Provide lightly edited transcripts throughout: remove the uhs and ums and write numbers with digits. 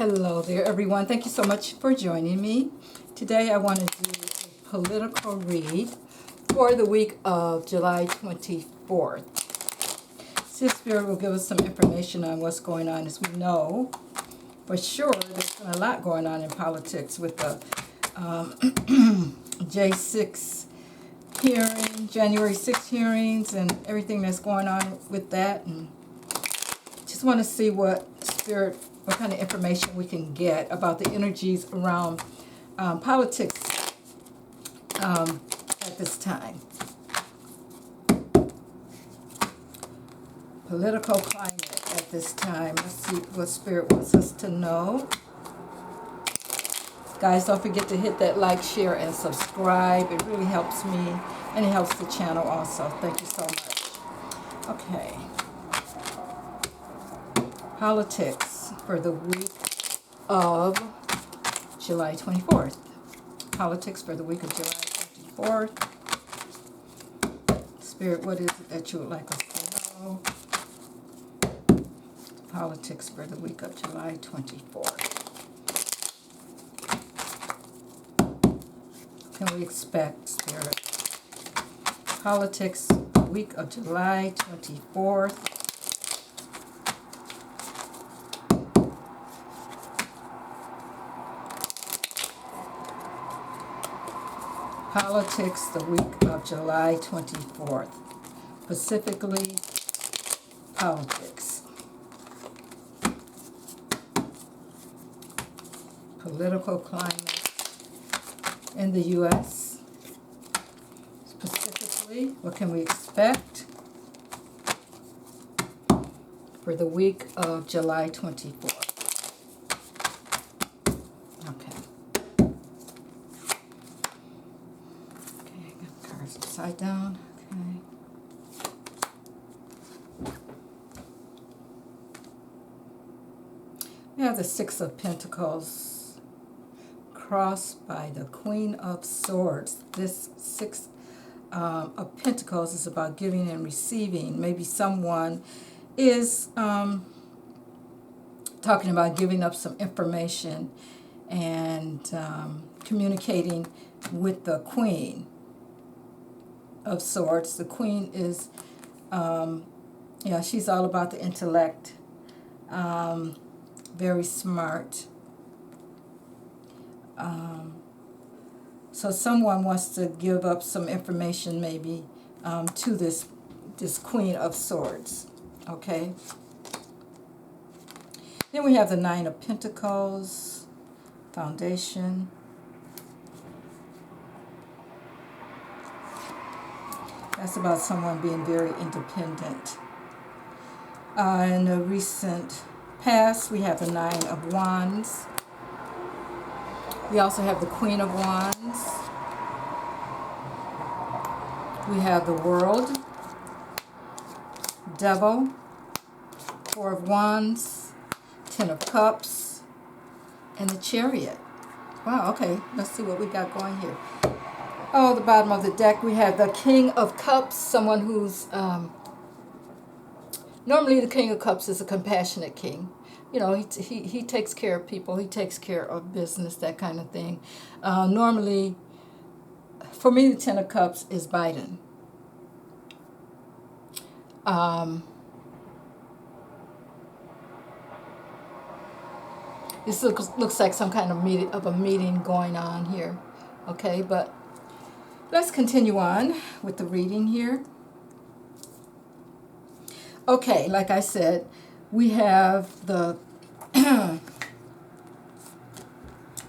Hello there, everyone. Thank you so much for joining me. Today I want to do a political read for the week of July 24th. Sis Spirit will give us some information on what's going on. As we know, for sure, there's been a lot going on in politics with the J6 hearing, January 6 hearings, and everything that's going on with that. And just want to see what kind of information we can get about the energies around politics at this time. Political climate at this time. Let's see what Spirit wants us to know. Guys, don't forget to hit that like, share, and subscribe. It really helps me, and it helps the channel also. Thank you so much. Okay. Politics for the week of July 24th. Politics for the week of July 24th. Spirit, what is it that you would like us to know? Politics for the week of July 24th. Can we expect, Spirit? Politics week of July 24th. Politics the week of July 24th. Specifically, politics. Political climate in the U.S. Specifically, what can we expect for the week of July 24th? Upside down. Okay. We have the Six of Pentacles crossed by the Queen of Swords. This Six of Pentacles is about giving and receiving. Maybe someone is talking about giving up some information and communicating with the Queen of Swords. The Queen is, she's all about the intellect, very smart. So someone wants to give up some information maybe to this Queen of Swords, okay? Then we have the Nine of Pentacles, foundation. That's about someone being very independent. In the recent past, we have the Nine of Wands. We also have the Queen of Wands. We have the World, Devil, Four of Wands, Ten of Cups, and the Chariot. Wow, okay, let's see what we got going here. Oh, the bottom of the deck, we have the King of Cups, someone who's, normally the King of Cups is a compassionate king. You know, he takes care of people, he takes care of business, that kind of thing. Normally, for me, the Ten of Cups is Biden. This looks like some kind of a meeting going on here, okay, but let's continue on with the reading here. Okay, like I said, we have the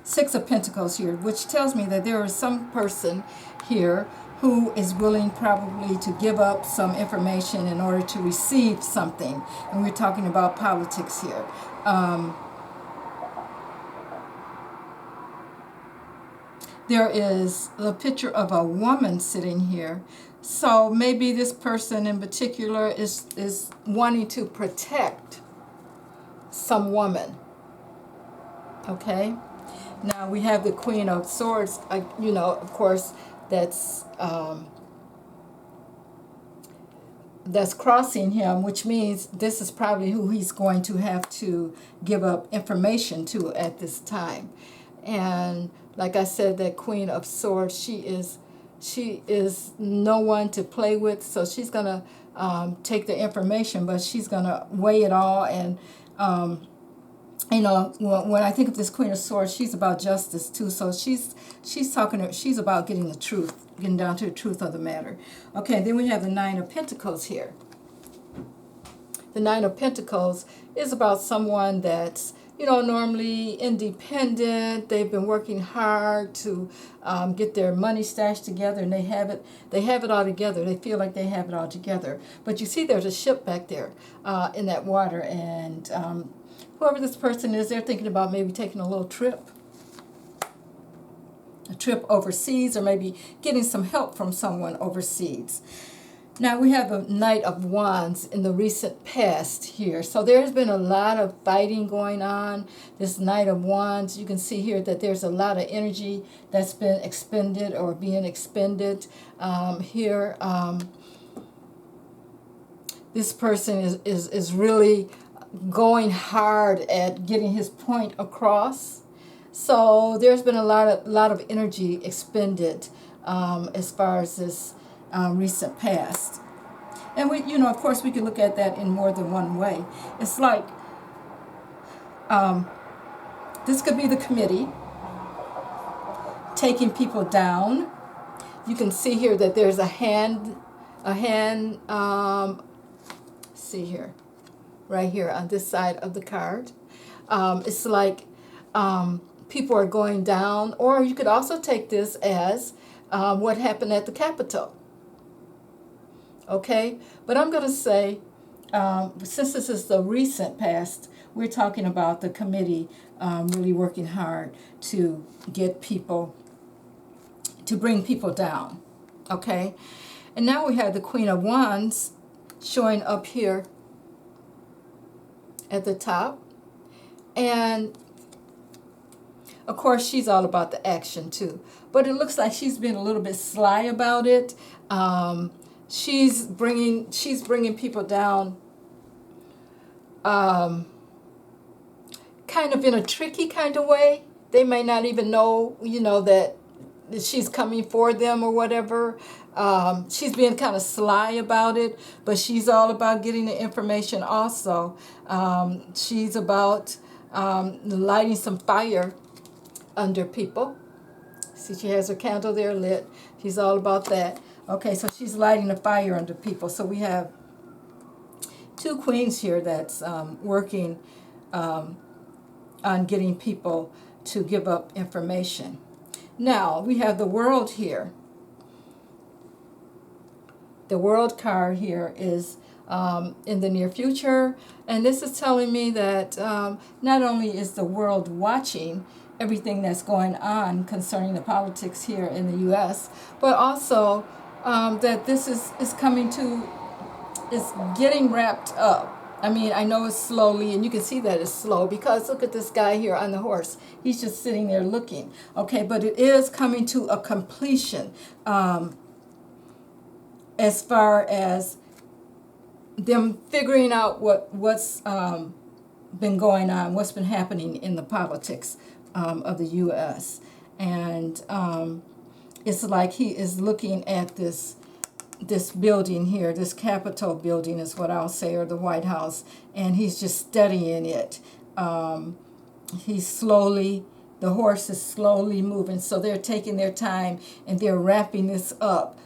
Six of Pentacles here, which tells me that there is some person here who is willing probably to give up some information in order to receive something. And we're talking about politics here. There is a picture of a woman sitting here. So maybe this person in particular is wanting to protect some woman. Okay? Now we have the Queen of Swords. Of course, that's that's crossing him, which means this is probably who he's going to have to give up information to at this time. And like I said, that Queen of Swords, she is no one to play with. So she's gonna take the information, but she's gonna weigh it all. And when I think of this Queen of Swords, she's about justice too. So she's about getting the truth, getting down to the truth of the matter. Okay, then we have the Nine of Pentacles here. The Nine of Pentacles is about someone that's, normally independent. They've been working hard to get their money stashed together, and they have it all together. They feel like they have it all together. But you see there's a ship back there in that water, and whoever this person is, they're thinking about maybe taking a little trip. A trip overseas, or maybe getting some help from someone overseas. Now we have the Knight of Wands in the recent past here. So there's been a lot of fighting going on. This Knight of Wands, you can see here that there's a lot of energy that's been expended or being expended here. This person is really going hard at getting his point across. So there's been a lot of energy expended as far as this recent past. And we, of course, we can look at that in more than one way. It's like this could be the committee taking people down. You can see here that there's a hand. See here, right here on this side of the card. It's like people are going down, or you could also take this as what happened at the Capitol. Okay, but I'm going to say, since this is the recent past, we're talking about the committee really working hard to get people, to bring people down. Okay, and now we have the Queen of Wands showing up here at the top. And of course, she's all about the action too. But it looks like she's been a little bit sly about it. She's bringing people down kind of in a tricky kind of way. They may not even know, that she's coming for them or whatever. She's being kind of sly about it, but she's all about getting the information also. She's about lighting some fire under people. See, she has her candle there lit. She's all about that. Okay, so she's lighting a fire under people. So we have two queens here that's working on getting people to give up information. Now, we have the World here. The World card here is in the near future, and this is telling me that not only is the world watching everything that's going on concerning the politics here in the U.S., but also that this is getting wrapped up. I mean, I know it's slowly, and you can see that it's slow because look at this guy here on the horse. He's just sitting there looking. Okay, but it is coming to a completion as far as them figuring out what's been going on, what's been happening in the politics of the U.S. And it's like he is looking at this building here, this Capitol building is what I'll say, or the White House, and he's just studying it. The horse is slowly moving, so they're taking their time and they're wrapping this up.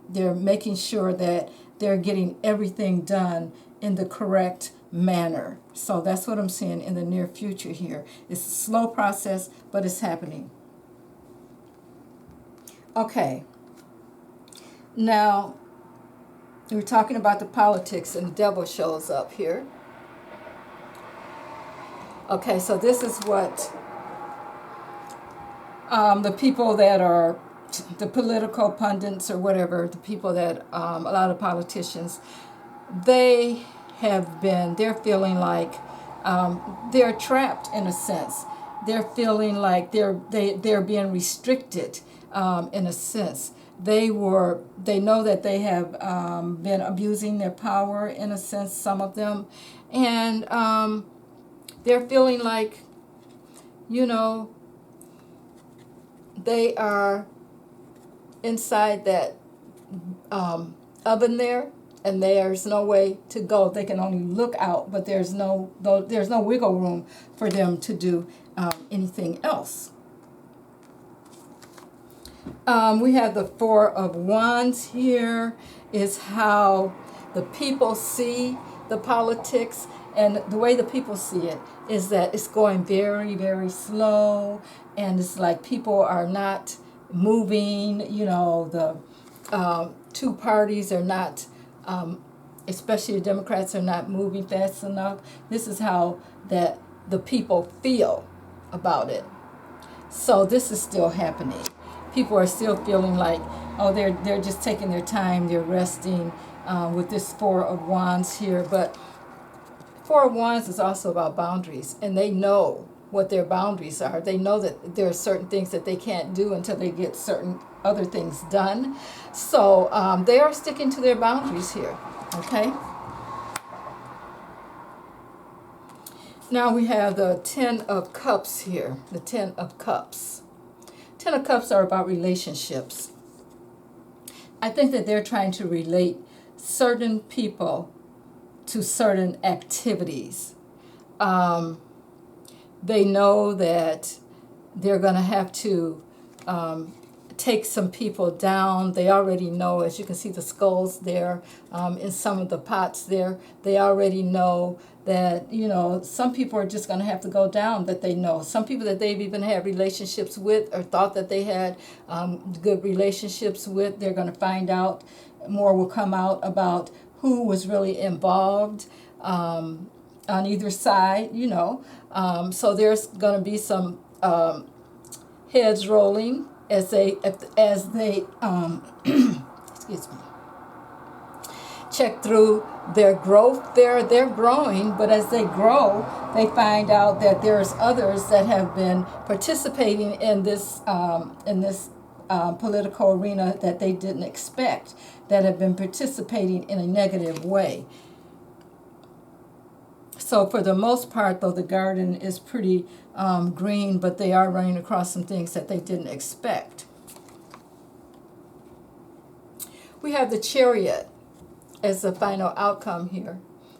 They're making sure that they're getting everything done in the correct manner. So that's what I'm seeing in the near future here. It's a slow process, but it's happening. Okay. Now, we're talking about the politics, and the devil shows up here. Okay, so this is what the people that are the political pundits or whatever, the people that, a lot of politicians, they're feeling like they're trapped in a sense. They're feeling like they're being restricted in a sense. they know that they have been abusing their power in a sense, some of them, and they're feeling like, you know, they are inside that oven there, and there's no way to go. They can only look out, but there's no wiggle room for them to do anything else. We have the Four of Wands here, is how the people see the politics, and the way the people see it is that it's going very, very slow, and it's like people are not moving, you know, the two parties are not, especially the Democrats are not moving fast enough. This is how that the people feel about it. So this is still happening. People are still feeling like, oh, they're just taking their time, they're resting with this Four of Wands here. But Four of Wands is also about boundaries, and they know what their boundaries are. They know that there are certain things that they can't do until they get certain other things done. So they are sticking to their boundaries here, okay? Now we have the Ten of Cups here, the Ten of Cups. Ten of Cups are about relationships. I think that they're trying to relate certain people to certain activities. They know that they're going to have to take some people down. They already know, as you can see the skulls there in some of the pots there, they already know that, you know, some people are just going to have to go down, that they know. Some people that they've even had relationships with or thought that they had good relationships with, they're going to find out, more will come out about who was really involved on either side, you know. So there's going to be some heads rolling as they excuse me, check through their growth. They're growing, but as they grow, they find out that there's others that have been participating in this political arena that they didn't expect, that have been participating in a negative way. So for the most part, though, the garden is pretty green, but they are running across some things that they didn't expect. We have the Chariot as the final outcome here,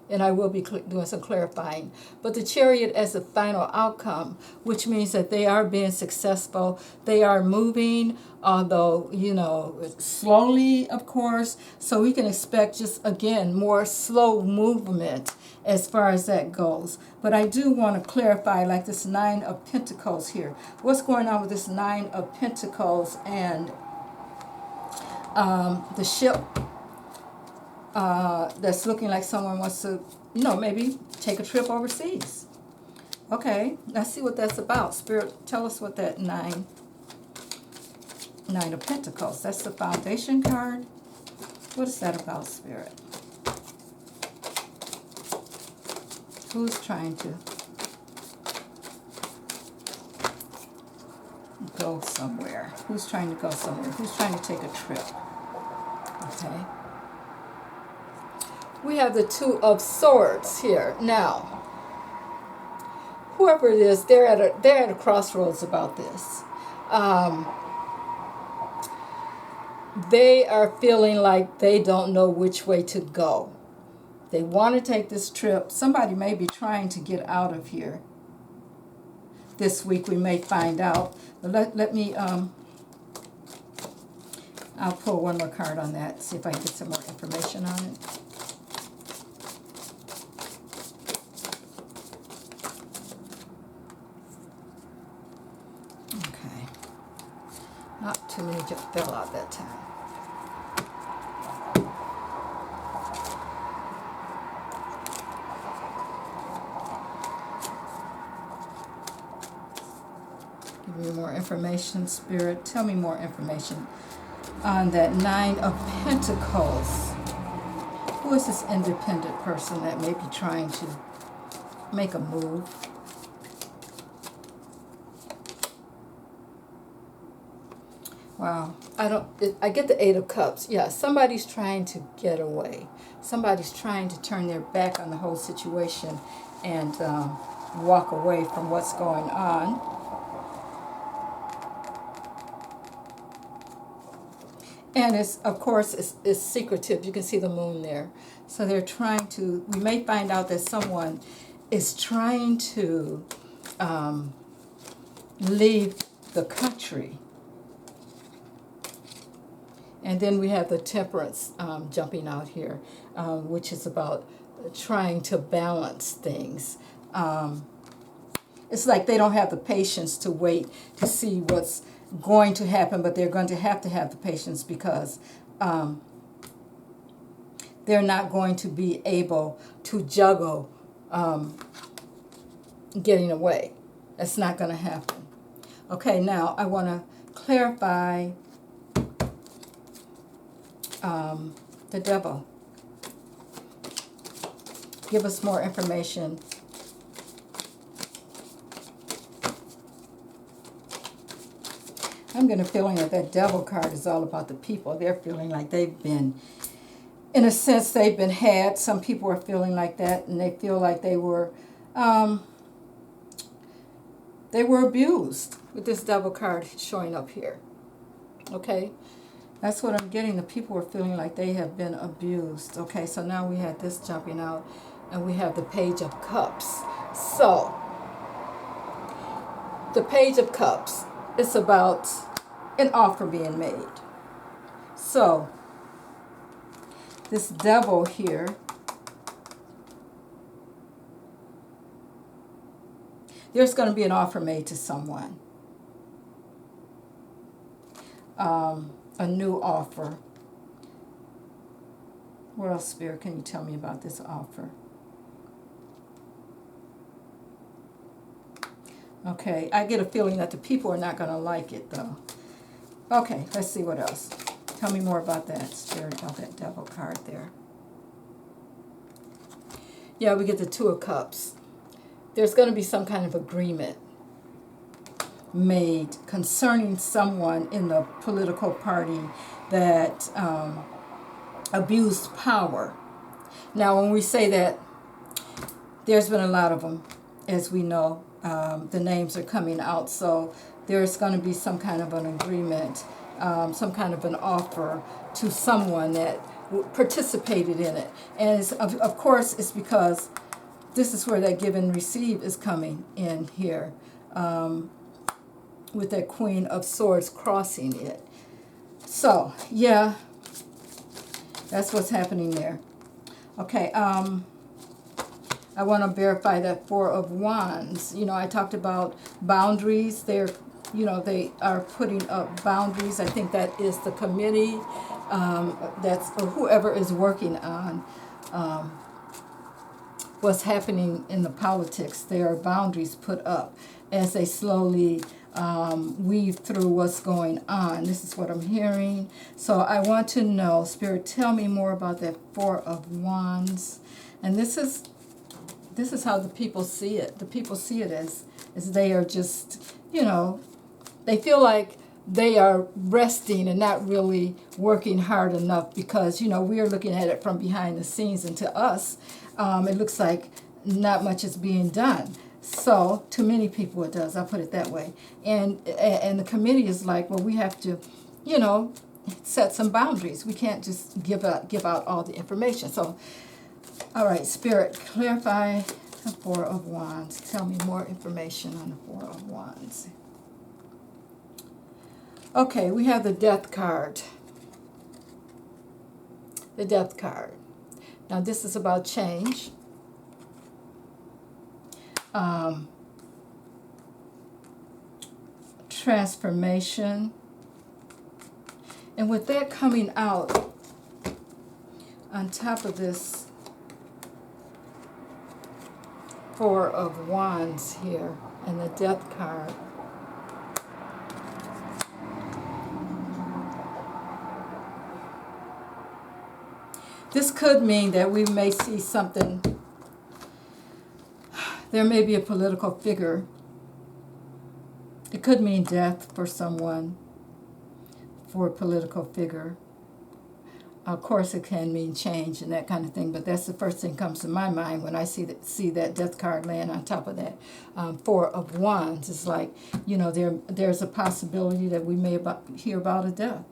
and I will be doing some clarifying. But the Chariot as the final outcome, which means that they are being successful. They are moving, although, you know, slowly, of course. So we can expect just, again, more slow movement as far as that goes. But I do want to clarify, like this Nine of Pentacles here. What's going on with this Nine of Pentacles and the ship that's looking like someone wants to, you know, maybe take a trip overseas. Okay, let's see what that's about. Spirit, tell us what that Nine of Pentacles, that's the Foundation card. What is that about, Spirit? Who's trying to go somewhere? Who's trying to go somewhere? Who's trying to take a trip? Okay. We have the Two of Swords here. Now, whoever it is, they're at a crossroads about this. They are feeling like they don't know which way to go. They want to take this trip. Somebody may be trying to get out of here this week. We may find out. But let me, I'll pull one more card on that, see if I can get some more information on it. Okay. Not too many just fell out that time. Give me more information, Spirit. Tell me more information on that Nine of Pentacles. Who is this independent person that may be trying to make a move? Wow. I get the Eight of Cups. Yeah, somebody's trying to get away. Somebody's trying to turn their back on the whole situation and walk away from what's going on. And it's, of course, it's secretive. You can see the moon there. So they're trying to, we may find out that someone is trying to leave the country. And then we have the Temperance jumping out here, which is about trying to balance things. It's like they don't have the patience to wait to see what's going to happen, but they're going to have the patience because they're not going to be able to juggle getting away. That's not going to happen. Okay, now I want to clarify the devil. Give us more information. I'm getting a feeling that that devil card is all about the people. They're feeling like they've been, in a sense, they've been had. Some people are feeling like that, and they feel like they were abused with this devil card showing up here. Okay? That's what I'm getting. The people are feeling like they have been abused. Okay, so now we have this jumping out, and we have the Page of Cups. So, the Page of Cups, it's about an offer being made. So, this devil here, there's going to be an offer made to someone. A new offer. What else, Spirit, can you tell me about this offer? Okay, I get a feeling that the people are not going to like it, though. Okay, let's see what else. Tell me more about that, Spirit, about that devil card there. Yeah, we get the Two of Cups. There's going to be some kind of agreement made concerning someone in the political party that abused power. Now, when we say that, there's been a lot of them, as we know. The names are coming out, so there's going to be some kind of an agreement, some kind of an offer to someone that participated in it. And it's, of course, it's because this is where that give and receive is coming in here, with that Queen of Swords crossing it. So, yeah, that's what's happening there. Okay, I want to verify that Four of Wands. You know, I talked about boundaries. They're, you know, they are putting up boundaries. I think that is the committee, that's, or whoever is working on what's happening in the politics. There are boundaries put up as they slowly weave through what's going on. This is what I'm hearing. So I want to know, Spirit, tell me more about that Four of Wands. And this is how the people see it. The people see it as they are just, you know, they feel like they are resting and not really working hard enough because, you know, we are looking at it from behind the scenes, and to us, it looks like not much is being done. So, to many people it does, I'll put it that way. And the committee is like, well, we have to, you know, set some boundaries. We can't just give out all the information. So, all right, Spirit, clarify the Four of Wands. Tell me more information on the Four of Wands. Okay, we have the Death card. The Death card. Now, this is about change. Transformation. And with that coming out, on top of this Four of Wands here and the Death card, this could mean that we may see something. There may be a political figure. It could mean death for someone. for a political figure. Of course, it can mean change and that kind of thing, but that's the first thing comes to my mind when I see that death card laying on top of that Four of Wands. It's like, there's a possibility that we may hear about a death.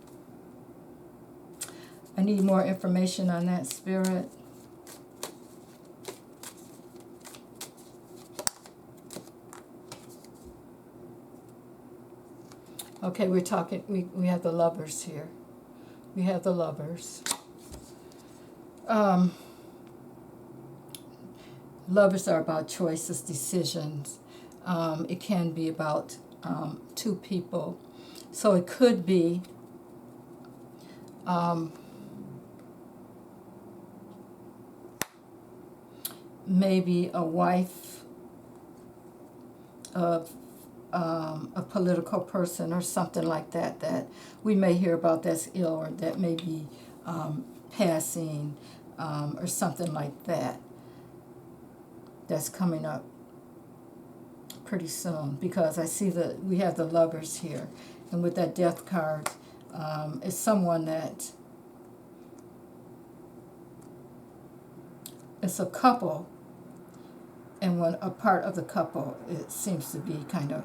I need more information on that, Spirit. Okay, we're talking, we have the Lovers here. We have the Lovers. Lovers are about choices, decisions. It can be about two people. So it could be maybe a wife of a political person or something like that that we may hear about that's ill or that may be passing or something like that that's coming up pretty soon, because I see that we have the Lovers here, and with that death card it's someone that it's a couple, and when a part of the couple, it seems to be kind of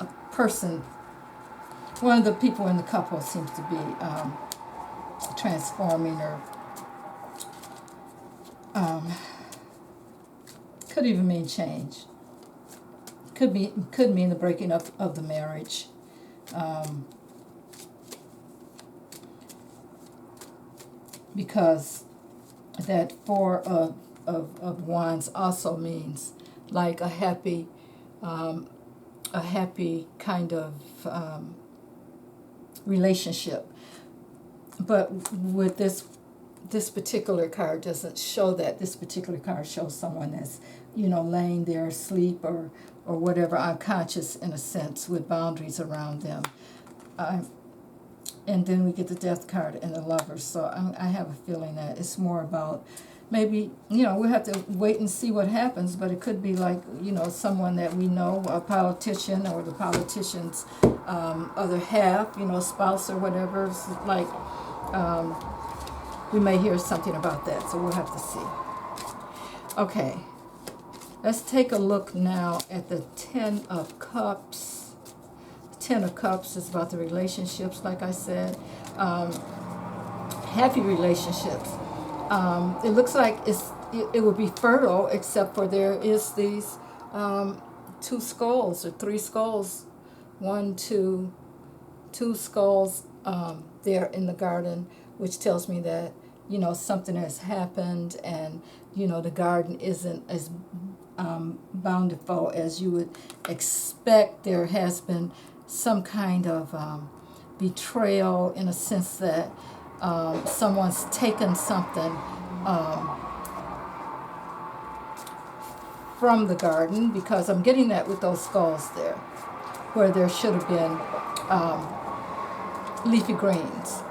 a person, one of the people in the couple seems to be transforming, or could even mean change. Could mean the breaking up of the marriage. Because that Four of Wands also means like a happy kind of relationship. But with this particular card doesn't show that. This particular card shows someone that's, laying there asleep or whatever, unconscious in a sense, with boundaries around them. And then we get the death card and the Lovers. So I have a feeling that it's more about maybe, we'll have to wait and see what happens, but it could be like, someone that we know, a politician or the politician's other half, spouse or whatever. It's like we may hear something about that, so we'll have to see. Okay, let's take a look now at the Ten of Cups. Ten of Cups is about the relationships, like I said. Happy relationships. It looks like it would be fertile, except for there is these two skulls or three skulls. Two skulls there in the garden, which tells me that, something has happened, and, the garden isn't as bountiful as you would expect. There has been some kind of betrayal, in a sense that someone's taken something from the garden, because I'm getting that with those skulls there, where there should have been leafy greens.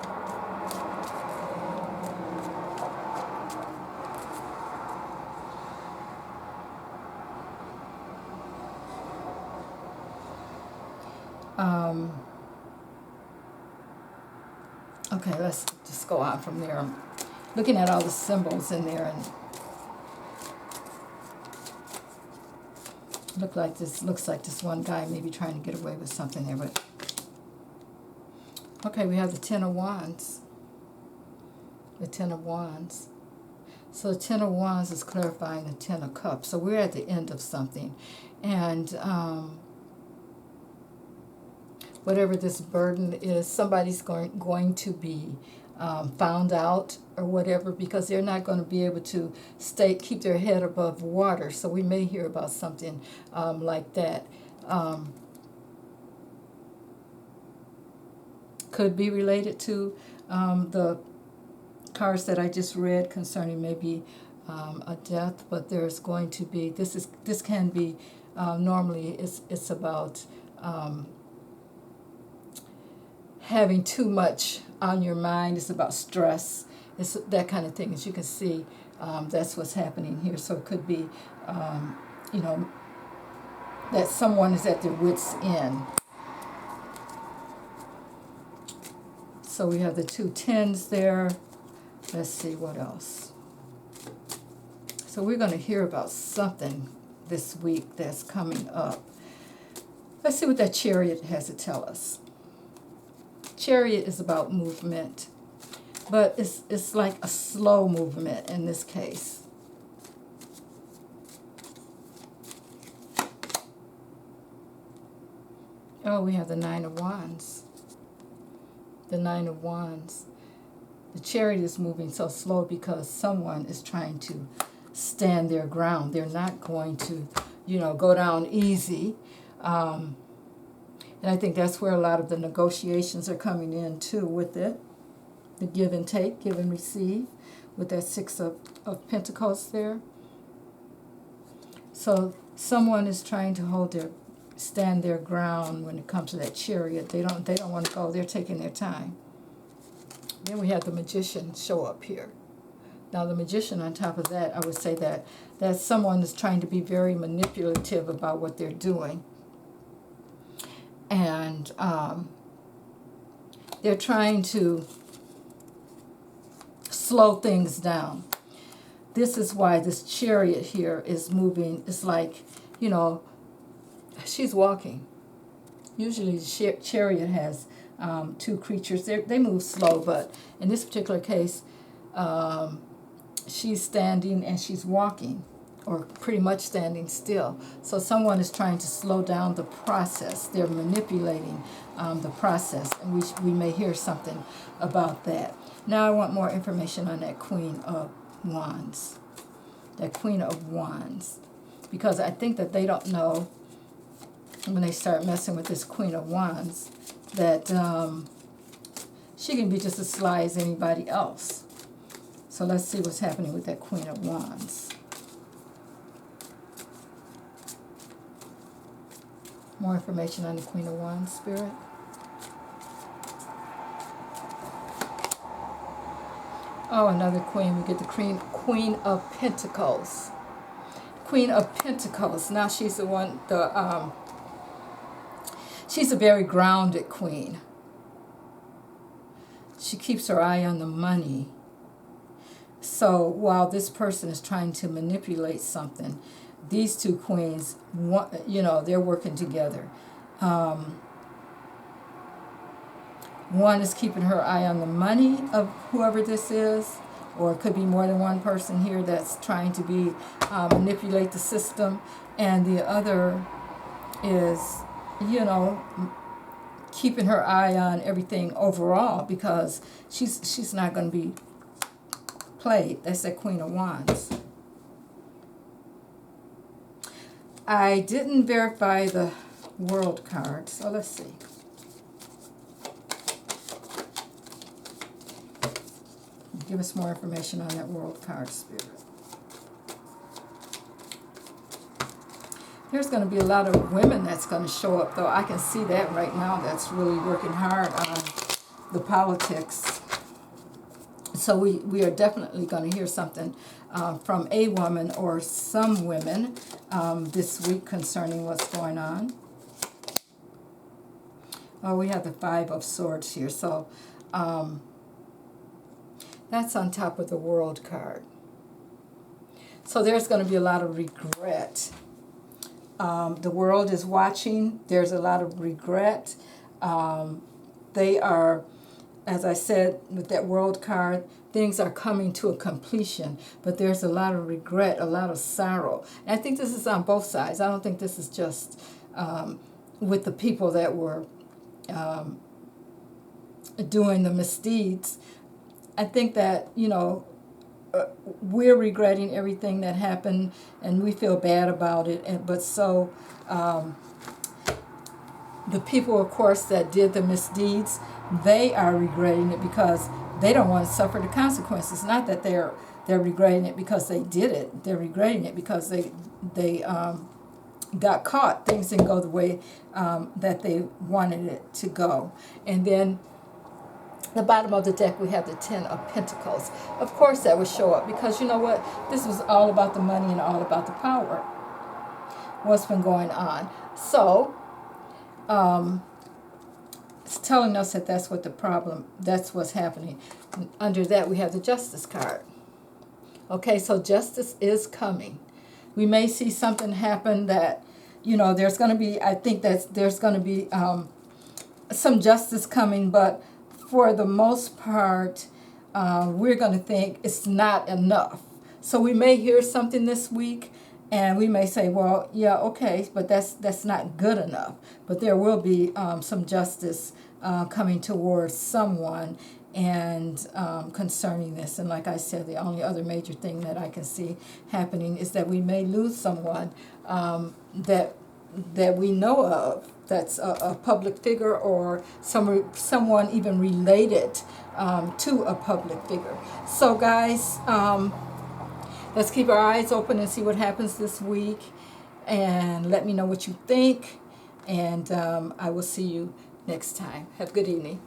Okay, let's just go on from there. I'm looking at all the symbols in there, and looks like this one guy may be trying to get away with something there. But okay, we have the Ten of Wands. The Ten of Wands. So the Ten of Wands is clarifying the Ten of Cups. So we're at the end of something, and whatever this burden is, somebody's going to be found out or whatever, because they're not going to be able to keep their head above water. So we may hear about something like that. Could be related to the cards that I just read concerning maybe a death, but there's going to be, this can be, normally it's about having too much on your mind. It's about stress. It's that kind of thing. As you can see, that's what's happening here. So it could be, that someone is at their wit's end. So we have the 2 tens there. Let's see what else. So we're going to hear about something this week that's coming up. Let's see what that Chariot has to tell us. Chariot is about movement, but it's like a slow movement in this case. Oh, we have the 9 of Wands. The 9 of Wands. The Chariot is moving so slow because someone is trying to stand their ground. They're not going to, go down easy. And I think that's where a lot of the negotiations are coming in too with it. The give and take, give and receive, with that 6 of Pentacles there. So someone is trying to stand their ground when it comes to that Chariot. They don't want to go. They're taking their time. Then we have the Magician show up here. Now the Magician, on top of that, I would say that someone is trying to be very manipulative about what they're doing. And they're trying to slow things down. This is why this Chariot here is moving. It's like, she's walking. Usually the Chariot has 2 creatures. They move slow, but in this particular case, she's standing and she's walking, or pretty much standing still. So someone is trying to slow down the process. They're manipulating the process, and we may hear something about that. Now I want more information on that Queen of Wands. That Queen of Wands. Because I think that they don't know, when they start messing with this Queen of Wands, that she can be just as sly as anybody else. So let's see what's happening with that Queen of Wands. More information on the Queen of Wands, Spirit. Oh, another queen. We get the Queen of Pentacles. Queen of Pentacles. Now she's the one, she's a very grounded queen. She keeps her eye on the money. So while this person is trying to manipulate something, these 2 queens, they're working together. One is keeping her eye on the money of whoever this is, or it could be more than one person here that's trying to manipulate the system, and the other is, keeping her eye on everything overall, because she's not going to be played. That's that Queen of Wands. I didn't verify the World card, so let's see. Give us more information on that World card, Spirit. There's going to be a lot of women that's going to show up, though. I can see that right now. That's really working hard on the politics. So we are definitely going to hear something from a woman or some women this week concerning what's going on. Oh, we have the 5 of Swords here. So that's on top of the World card. So there's going to be a lot of regret. The world is watching. There's a lot of regret. They are, as I said, with that World card, things are coming to a completion, but there's a lot of regret, a lot of sorrow. And I think this is on both sides. I don't think this is just with the people that were doing the misdeeds. I think that, we're regretting everything that happened, and we feel bad about it. But so the people, of course, that did the misdeeds, they are regretting it because they don't want to suffer the consequences. Not that they're regretting it because they did it. They're regretting it because they got caught. Things didn't go the way that they wanted it to go. And then the bottom of the deck, we have the 10 of Pentacles. Of course, that would show up because you know what? This was all about the money and all about the power. What's been going on. So It's telling us that that's what the problem, that's what's happening. And under that, we have the Justice card. Okay, so justice is coming. We may see something happen that, you know, there's going to be, I think that there's going to be some justice coming, but for the most part, we're going to think it's not enough. So we may hear something this week, and we may say, well, yeah, okay, but that's not good enough. But there will be some justice coming towards someone and concerning this. And like I said, the only other major thing that I can see happening is that we may lose someone that we know of, that's a public figure, or someone even related to a public figure. So guys, let's keep our eyes open and see what happens this week, and let me know what you think, and I will see you next time. Have a good evening.